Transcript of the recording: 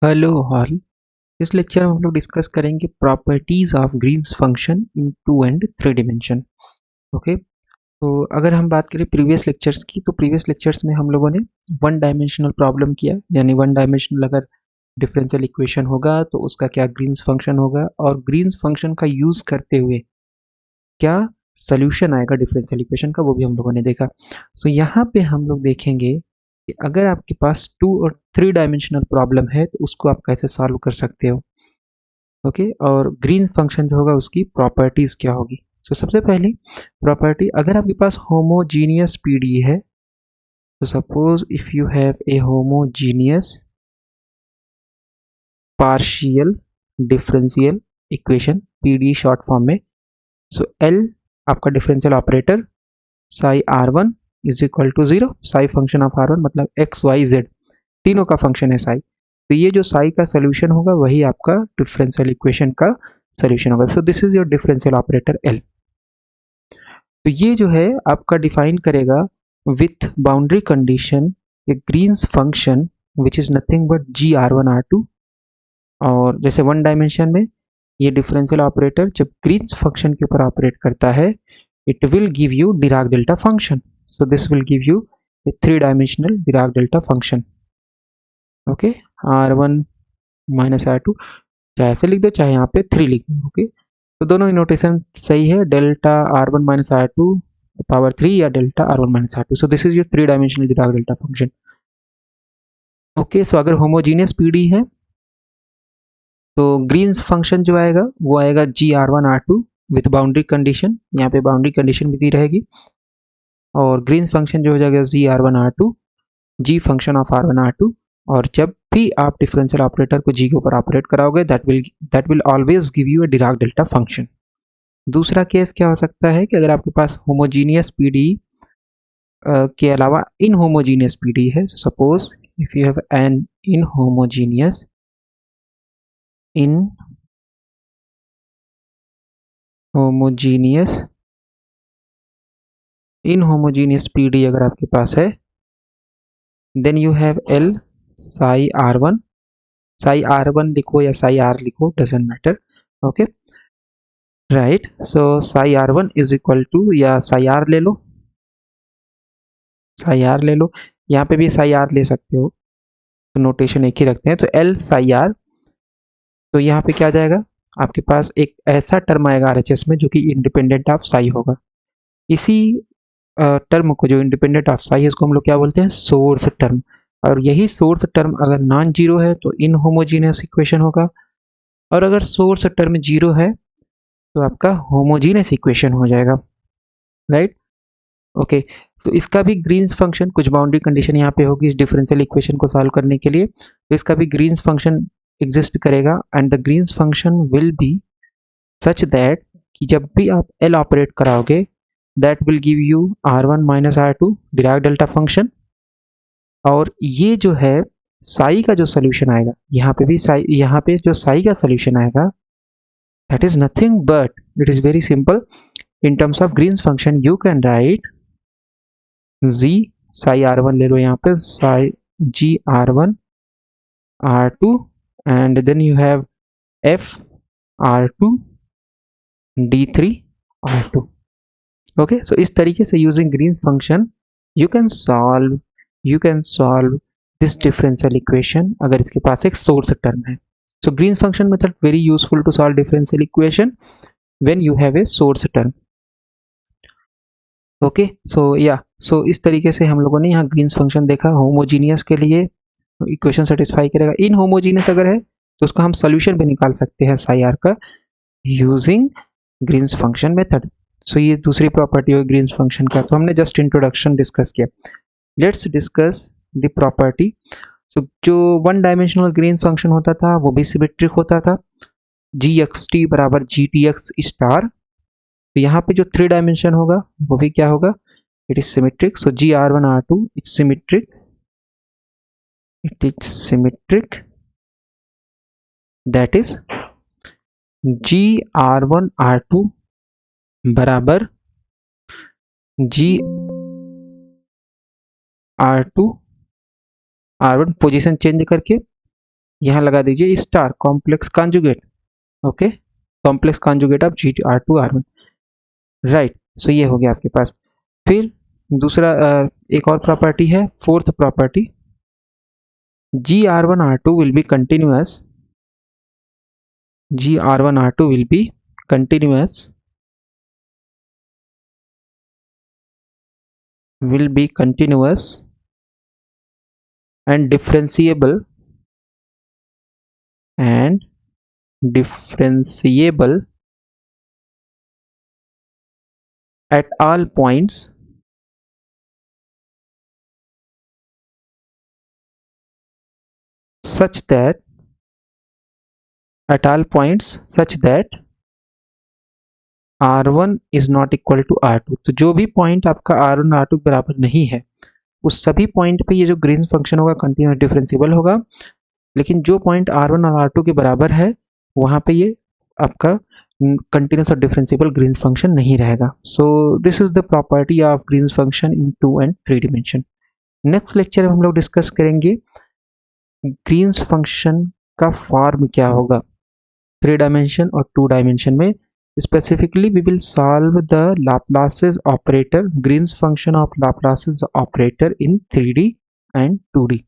Hello all. इस lecture में हम लोग डिस्कस करेंगे properties of greens function in 2 and 3 dimension. Okay, तो अगर हम बात करें प्रीवियस लेक्चर्स की, तो प्रीवियस लेक्चर्स में हम लोगों ने वन डायमेंशनल प्रॉब्लम किया, यानी वन डायमेंशनल अगर डिफरेंशियल इक्वेशन होगा तो उसका क्या ग्रीन्स फंक्शन होगा, और ग्रीन्स फंक्शन का यूज करते हुए क्या सोल्यूशन आएगा डिफरेंशियल इक्वेशन का, वो भी हम लोगों ने देखा। सो यहाँ पे हम लोग देखेंगे कि अगर आपके पास 2 और 3 डायमेंशनल प्रॉब्लम है तो उसको आप कैसे सॉल्व कर सकते हो। ओके, और ग्रीन्स फंक्शन जो होगा उसकी प्रॉपर्टीज क्या होगी। सो सबसे पहली प्रॉपर्टी, अगर आपके पास होमोजीनियस पीडी है, तो suppose if you have a homogeneous partial differential equation, PD short form में। सो एल आपका differential operator psi R one is equal to zero, psi function of are one मतलब X Y Z तीनों का function है साई। तो ये जो साई का सोल्यूशन होगा वही आपका डिफरेंशियल इक्वेशन का सोल्यूशन होगा। So this is your differential operator L. तो ये जो है आपका डिफाइन करेगा with boundary condition a Green's function which is nothing but G are one are two. और जैसे वन डायमेंशन में ये डिफरेंशियल ऑपरेटर जब ग्रीन्स फंक्शन के ऊपर ऑपरेट करता है, it will give you Dirac delta function. So this will give you a 3 dimensional Dirac delta function. Okay, R1 minus R2 चाहे ऐसे लिख दो चाहे यहाँ पे 3 लिख दो। ओके, तो दोनों की नोटेशन सही है, delta R1 minus R2 power 3 या delta R1 minus R2। So this is your 3 dimensional Dirac delta function। Okay, so अगर होमोजीनियस पीडी है तो ग्रीन्स फंक्शन जो आएगा वो आएगा G are one are two with boundary condition, यहाँ पे बाउंड्री कंडीशन भी दी रहेगी। और ग्रीन्स फंक्शन जो हो जाएगा G are one are two, G function of are one are two. और जब भी आप डिफरेंशियल ऑपरेटर को जी के ऊपर ऑपरेट कराओगे that will always give you a Dirac delta function. दूसरा केस क्या हो सकता है कि अगर आपके पास होमोजीनियस पीडी के अलावा इन होमोजीनियस पीडी है, suppose if you have an inhomogeneous PD अगर आपके पास है, then you have L psi R one लिखो या साई आर लिखो, doesn't matter. Okay, right. So psi R one is equal to, या psi are ले लो, यहाँ पे भी साई आर ले सकते हो, तो नोटेशन एक ही रखते हैं। तो एल साई आर, तो यहाँ पे क्या आ जाएगा, आपके पास एक ऐसा टर्म आएगा आरएचएस में जो कि इंडिपेंडेंट ऑफ साई होगा। इसी टर्म को जो इंडिपेंडेंट ऑफ साई है उसको हम लोग क्या बोलते हैं, सोर्स टर्म। और यही सोर्स टर्म अगर नॉन जीरो है तो इन होमोजीनियस इक्वेशन होगा, और अगर सोर्स टर्म जीरो है तो आपका होमोजीनियस इक्वेशन हो जाएगा, राइट। ओके, तो इसका भी ग्रीन्स फंक्शन, कुछ बाउंड्री कंडीशन यहाँ पे होगी इस डिफरेंशियल इक्वेशन को सॉल्व करने के लिए, तो इसका भी ग्रीन्स फंक्शन एग्जिस्ट करेगा। And the Green's function will be such that कि जब भी आप एल ऑपरेट कराओगे that will give you R one minus R two Dirac delta function. और ये जो है साई का जो सोल्यूशन आएगा, यहाँ पे भी साई, यहाँ पे जो साई का सोल्यूशन आएगा that is nothing but, it is very simple. In terms of Green's function you can write z psi r1 ले लो, यहाँ पे psi g r1 r2 and then you have f r2 d3 r2। okay, so इस तरीके से using Green's function you can solve this differential equation अगर इसके पास एक source term है। so Green's function method very useful to solve differential equation when you have a source term। Okay, so इस तरीके से हम लोगों ने यहाँ ग्रीन्स फंक्शन देखा। होमोजीनियस के लिए इक्वेशन सेटिस्फाई करेगा, इन होमोजीनियस अगर है तो उसका हम सोल्यूशन भी निकाल सकते हैं साई आर का using Green's function method. So ये दूसरी प्रॉपर्टी होगी ग्रीन्स फंक्शन का, तो हमने जस्ट इंट्रोडक्शन डिस्कस किया। Let's discuss the property. So जो वन डायमेंशनल ग्रीन्स फंक्शन होता था वो भी सिमेट्रिक होता था, जी एक्स टी बराबर जी टी एक्स स्टार। तो यहाँ पे जो 3 डायमेंशन होगा वो भी क्या होगा, it is symmetric. So G are one are two it's symmetric, that is G are one are two बराबर G R two R one, position change करके यहाँ लगा दीजिए star complex conjugate, okay, complex conjugate of GR2 R1, right. So ये हो गया आपके पास। फिर दूसरा एक और प्रॉपर्टी है, fourth property, GR1 R2 will be continuous, GR1 R2 will be continuous, and differentiable at all points such that R1 is not equal to R2। तो जो भी पॉइंट आपका R1 R2 बराबर नहीं है उस सभी पॉइंट पे ये जो ग्रीन्स फंक्शन होगा कंटिन्यूस डिफरेंशिएबल होगा, लेकिन जो पॉइंट R1 और R2 के बराबर है वहाँ पे ये आपका कंटिन्यूस और डिफरेंशिएबल ग्रीन्स फंक्शन नहीं रहेगा। सो this is the property of greens function in 2 and 3 dimension. Next lecture में हम लोग डिस्कस करेंगे ग्रीन्स फंक्शन का फॉर्म क्या होगा 3 डायमेंशन और 2 डायमेंशन में। Specifically, we will solve the Laplace's operator, Green's function of Laplace's operator in 3D and 2D.